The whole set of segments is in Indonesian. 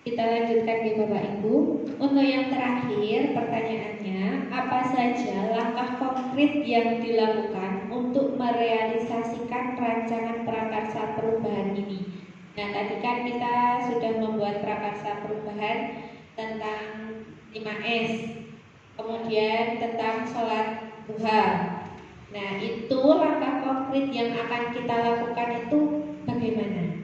Kita lanjutkan nih Bapak Ibu. Untuk yang terakhir pertanyaannya, apa saja langkah konkret yang dilakukan untuk merealisasikan rancangan prakarsa perubahan ini? Nah, tadi kan kita sudah membuat prakarsa perubahan tentang 5S, kemudian tentang sholat duha. Nah, itu langkah konkret yang akan kita lakukan itu bagaimana?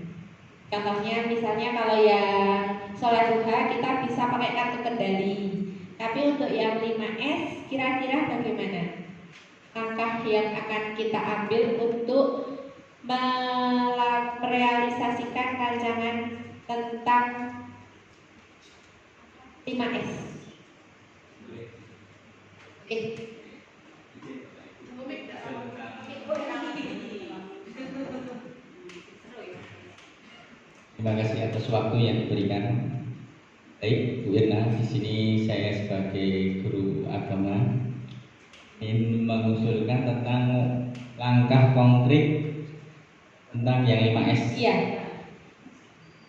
Contohnya misalnya kalau yang sholat duha kita bisa pakai kartu kendali. Tapi untuk yang 5S kira-kira bagaimana? Langkah yang akan kita ambil untuk merealisasikan rancangan tentang 5S. Oke. Terima kasih atas waktu yang diberikan. Baik, Bu Irna, di sini saya sebagai guru agama ingin mengusulkan tentang langkah konkret tentang yang 5S. Iya.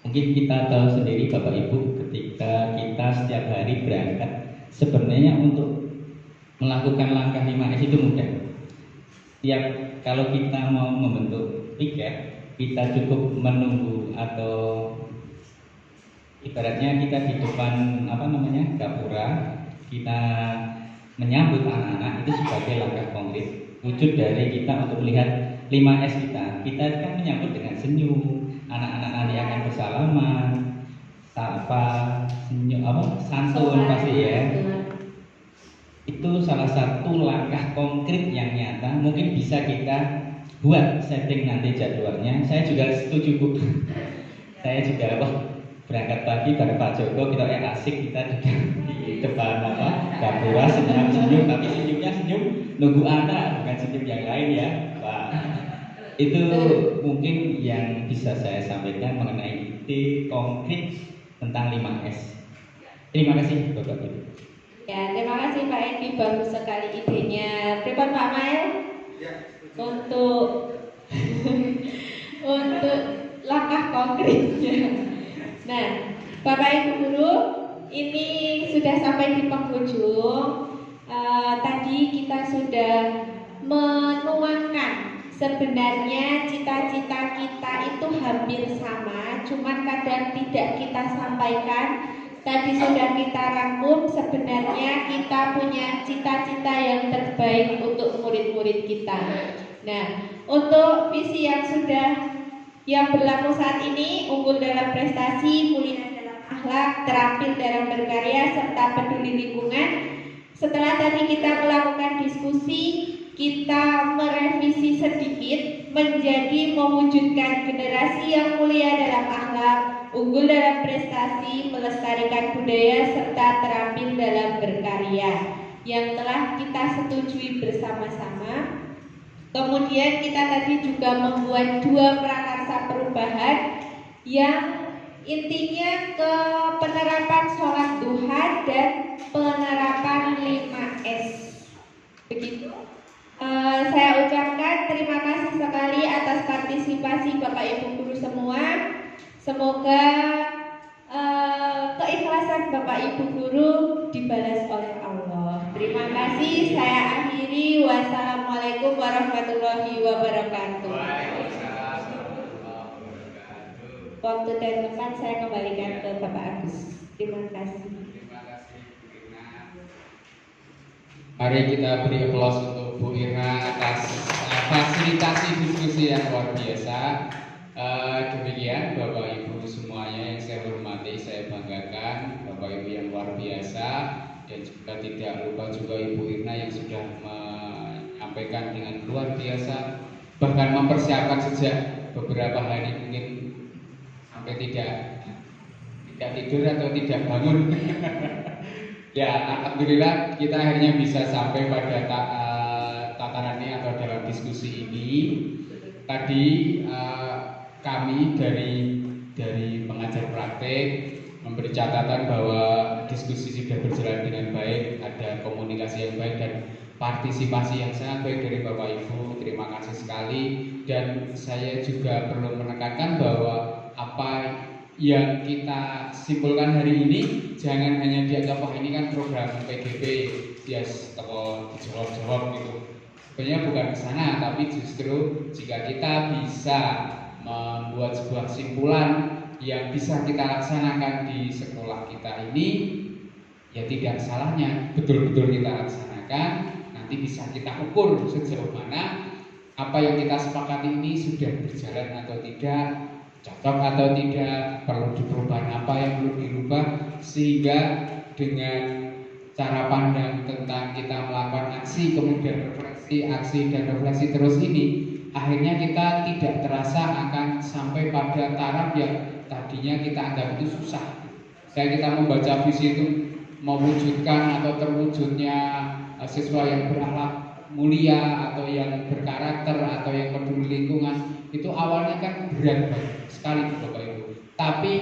Mungkin kita tahu sendiri Bapak Ibu, ketika kita setiap hari berangkat, sebenarnya untuk melakukan langkah 5S itu mudah. Kalau kita mau membentuk tiket, kita cukup menunggu atau ibaratnya kita di depan gapura, kita menyambut anak-anak itu sebagai langkah konkret wujud dari kita untuk melihat 5S kita kan menyambut dengan senyum, anak-anak nanti akan bersalaman, sapa, senyum, santun pasti ya. Itu salah satu langkah konkret yang nyata, mungkin bisa kita buat setting nanti jadwalnya. Saya juga setuju Bu. Saya juga berangkat pagi bareng Pak Joko, kita asik, kita di depan gapura senyum, tapi senyumnya senyum nunggu anak, bukan senyum yang lain ya Pak. Itu mungkin yang bisa saya sampaikan mengenai ide konkret tentang 5S. Terima kasih Bapak Ibu. Ya, terima kasih Pak Edi, bagus sekali idenya. Pripun Pak Mail? Ya. Untuk langkah konkretnya. Nah, Bapak Ibu guru, ini sudah sampai di penghujung. Tadi kita sudah menuangkan sebenarnya cita-cita kita itu hampir sama, cuman kadang tidak kita sampaikan. Tadi sudah kita rangkum, sebenarnya kita punya cita-cita yang terbaik untuk murid-murid kita. Nah, untuk visi yang berlaku saat ini, unggul dalam prestasi, mulia dalam akhlak, terampil dalam berkarya, serta peduli lingkungan. Setelah tadi kita melakukan diskusi, kita merevisi sedikit menjadi mewujudkan generasi yang mulia dalam akhlak, unggul dalam prestasi, melestarikan budaya, serta terampil dalam berkarya, yang telah kita setujui bersama-sama. Kemudian kita tadi juga membuat 2 prakarsa perubahan yang intinya ke penerapan sholat duha dan penerapan 5S. Begitu. Saya ucapkan terima kasih sekali atas partisipasi Bapak Ibu guru semua. Semoga keikhlasan Bapak Ibu guru dibalas oleh Allah. Terima kasih. Saya akhiri. Wassalamualaikum warahmatullahi wabarakatuh. Waktu dan tempat saya kembalikan ke Bapak Agus. Terima kasih. Mari kita beri aplaus untuk Bu Irna atas fasilitasi diskusi yang luar biasa. Demikian Bapak Ibu semuanya yang saya hormati, saya banggakan, Bapak Ibu yang luar biasa, dan juga tidak lupa juga Ibu Irna yang sudah menyampaikan dengan luar biasa, bahkan mempersiapkan sejak beberapa hari, mungkin sampai tidak tidur atau tidak bangun. Ya, alhamdulillah kita akhirnya bisa sampai pada tataran ini atau dalam diskusi ini. Tadi kami dari pengajar praktek memberi catatan bahwa diskusi sudah berjalan dengan baik, ada komunikasi yang baik dan partisipasi yang sangat baik dari Bapak Ibu. Terima kasih sekali, dan saya juga perlu menekankan bahwa apa yang kita simpulkan hari ini jangan hanya dianggap wah ini kan program PGP yes atau dijawab-jawab gitu. Sebenarnya bukan ke sana, tapi justru jika kita bisa membuat sebuah simpulan yang bisa kita laksanakan di sekolah kita ini, ya tidak salahnya betul-betul kita laksanakan. Nanti bisa kita ukur sejauh mana apa yang kita sepakati ini sudah berjalan atau tidak, cocok atau tidak, perlu diperubah apa yang perlu dirubah, sehingga dengan cara pandang tentang kita melakukan aksi kemudian refleksi, aksi dan refleksi terus ini, akhirnya kita tidak terasa akan sampai pada taraf yang tadinya kita anggap itu susah. Kayak kita membaca visi itu mewujudkan atau terwujudnya siswa yang berakhlak mulia atau yang berkarakter atau yang peduli lingkungan, itu awalnya kan berat sekali Bapak Ibu. Tapi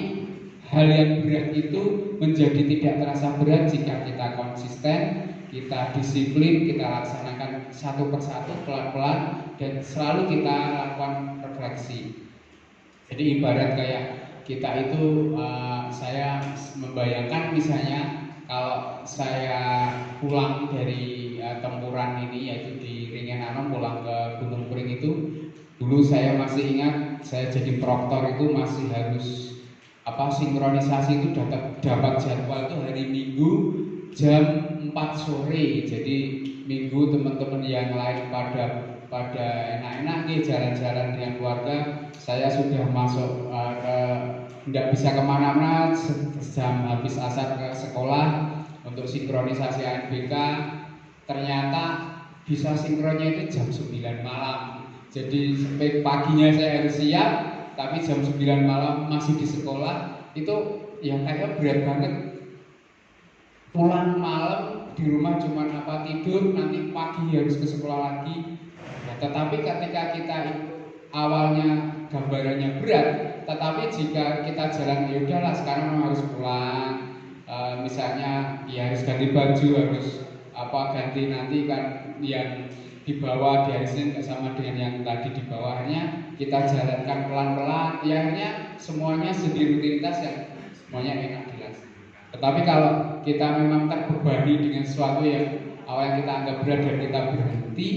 hal yang berat itu menjadi tidak terasa berat jika kita konsisten, kita disiplin, kita laksanakan satu persatu pelan-pelan dan selalu kita lakukan refleksi. Jadi ibarat kayak kita itu saya membayangkan misalnya kalau saya pulang dari tempuran ini yaitu di Ringen Anom pulang ke Gunung Pring itu, dulu saya masih ingat saya jadi proktor itu masih harus sinkronisasi itu dapat jadwal itu hari Minggu jam 4 sore. Jadi Minggu teman-teman yang lain pada enak-enak nih jalan-jalan dengan keluarga, saya sudah masuk tidak bisa kemana-mana, jam habis asar ke sekolah untuk sinkronisasi ANBK. Ternyata bisa sinkronnya itu jam 9 malam. Jadi sampai paginya saya harus siap, tapi jam 9 malam masih di sekolah. Itu yang kayak berat banget. Pulang malam di rumah cuma tidur, nanti pagi harus ke sekolah lagi. Nah, tetapi ketika kita awalnya gambarannya berat, tetapi jika kita jalan ya udahlah sekarang memang harus pulang, misalnya ya harus ganti baju, harus ganti nanti kan yang di bawah di hari Senin nggak sama dengan yang tadi di bawahnya, kita jalankan pelan-pelan, ya akhirnya semuanya jadi rutinitas yang semuanya enak dilaksanakan. Tetapi kalau kita memang terbebani dengan sesuatu yang awalnya kita anggap berat dan kita berhenti,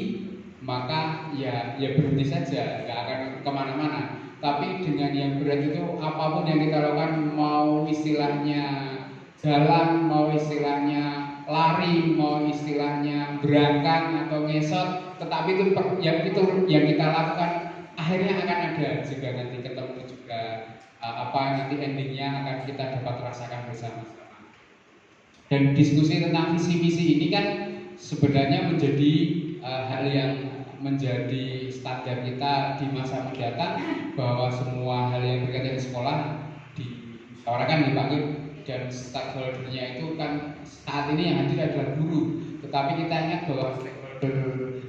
maka ya berhenti saja, nggak akan kemana-mana. Tapi dengan yang berat itu apapun yang kita lakukan, mau istilahnya jalan, mau istilahnya lari, mau istilahnya berangkat atau ngesot, tetapi itu yang kita lakukan akhirnya akan ada juga nanti ketemu juga nanti endingnya akan kita dapat rasakan bersama-sama. Dan diskusi tentang visi-misi ini kan sebenarnya menjadi hal yang menjadi standar kita di masa mendatang, bahwa semua hal yang berkaitan dengan sekolah diutarakan, dipanggil, dan stakeholdernya itu kan saat ini yang hadir adalah guru. Tetapi kita ingat bahwa stakeholder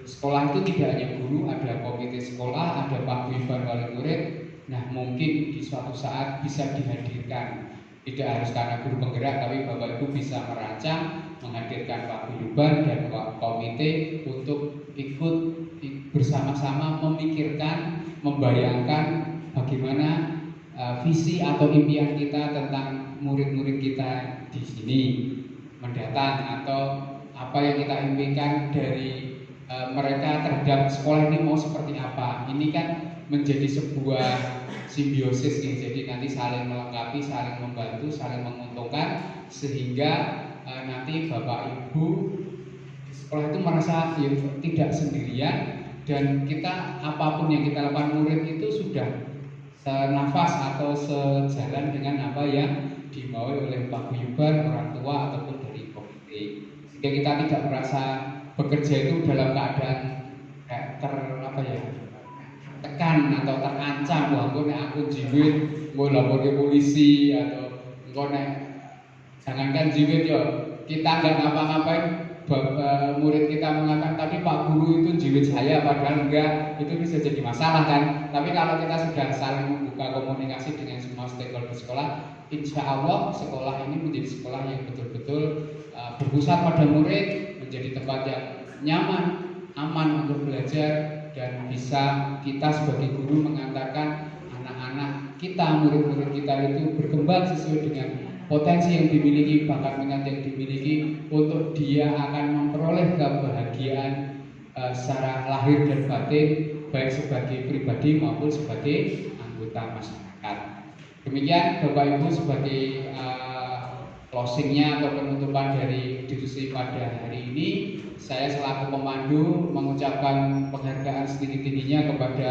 sekolah itu tidak hanya guru, ada komite sekolah, ada paguyuban wali murid. Nah, mungkin di suatu saat bisa dihadirkan, tidak harus karena guru penggerak, tapi Bapak Ibu bisa merancang, menghadirkan paguyuban dan komite untuk ikut bersama-sama memikirkan, membayangkan bagaimana visi atau impian kita tentang murid-murid kita di sini mendatang, atau apa yang kita impikan dari mereka terhadap sekolah ini mau seperti apa. Ini kan menjadi sebuah simbiosis nih, jadi nanti saling melengkapi, saling membantu, saling menguntungkan, sehingga nanti Bapak Ibu di sekolah itu merasa ya, tidak sendirian, dan kita apapun yang kita lakukan murid itu sudah senafas atau sejalan dengan apa yang dimau oleh paguyuban, orang tua ataupun dari komite, sehingga kita tidak merasa bekerja itu dalam keadaan tekan atau terancam. Wah, engko nek aku jiwit engko lapor ke polisi, atau engko nek jangankan jiwit yo kita nggak ngapa-ngapain, murid kita mengatakan tadi Pak Guru itu jiwit saya padahal enggak, itu bisa jadi masalah kan. Tapi kalau kita sudah saling membuka komunikasi dengan semua stakeholder sekolah, insya Allah sekolah ini menjadi sekolah yang betul-betul berpusat pada murid, menjadi tempat yang nyaman, aman untuk belajar, dan bisa kita sebagai guru mengantarkan anak-anak kita, murid-murid kita itu berkembang sesuai dengan potensi yang dimiliki, bakat minat yang dimiliki, untuk dia akan memperoleh kebahagiaan secara lahir dan batin, baik sebagai pribadi maupun sebagai anggota masyarakat. Demikian Bapak Ibu sebagai closingnya atau penutupan dari diskusi pada hari ini. Saya selaku pemandu mengucapkan penghargaan setinggi-tingginya kepada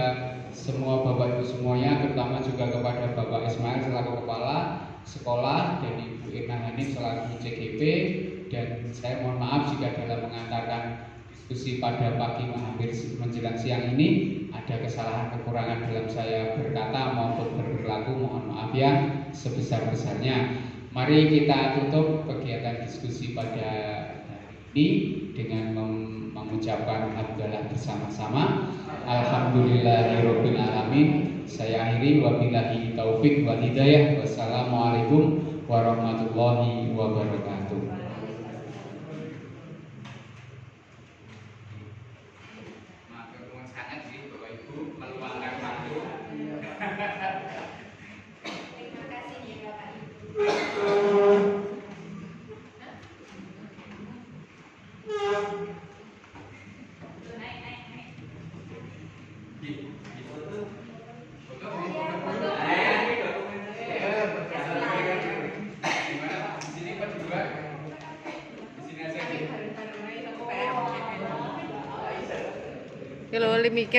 semua Bapak Ibu semuanya, terutama juga kepada Bapak Ismail selaku kepala sekolah dan Ibu Irna Hanif selaku CGP, dan saya mohon maaf jika dalam mengantarkan diskusi pada pagi hampir menjelang siang ini ada kesalahan kekurangan dalam saya berkata maupun berperilaku, mohon maaf yang sebesar-besarnya. Mari kita tutup kegiatan diskusi pada hari ini dengan mengucapkan hamdalah bersama-sama. Alhamdulillahirabbil alamin. Saya akhiri, wabillahi taufik wal hidayah. Wassalamualaikum warahmatullahi wabarakatuh. Sangat sih Bapak Ibu meluangkan waktu. Terima kasih ya Bapak Ibu. Kalau mikir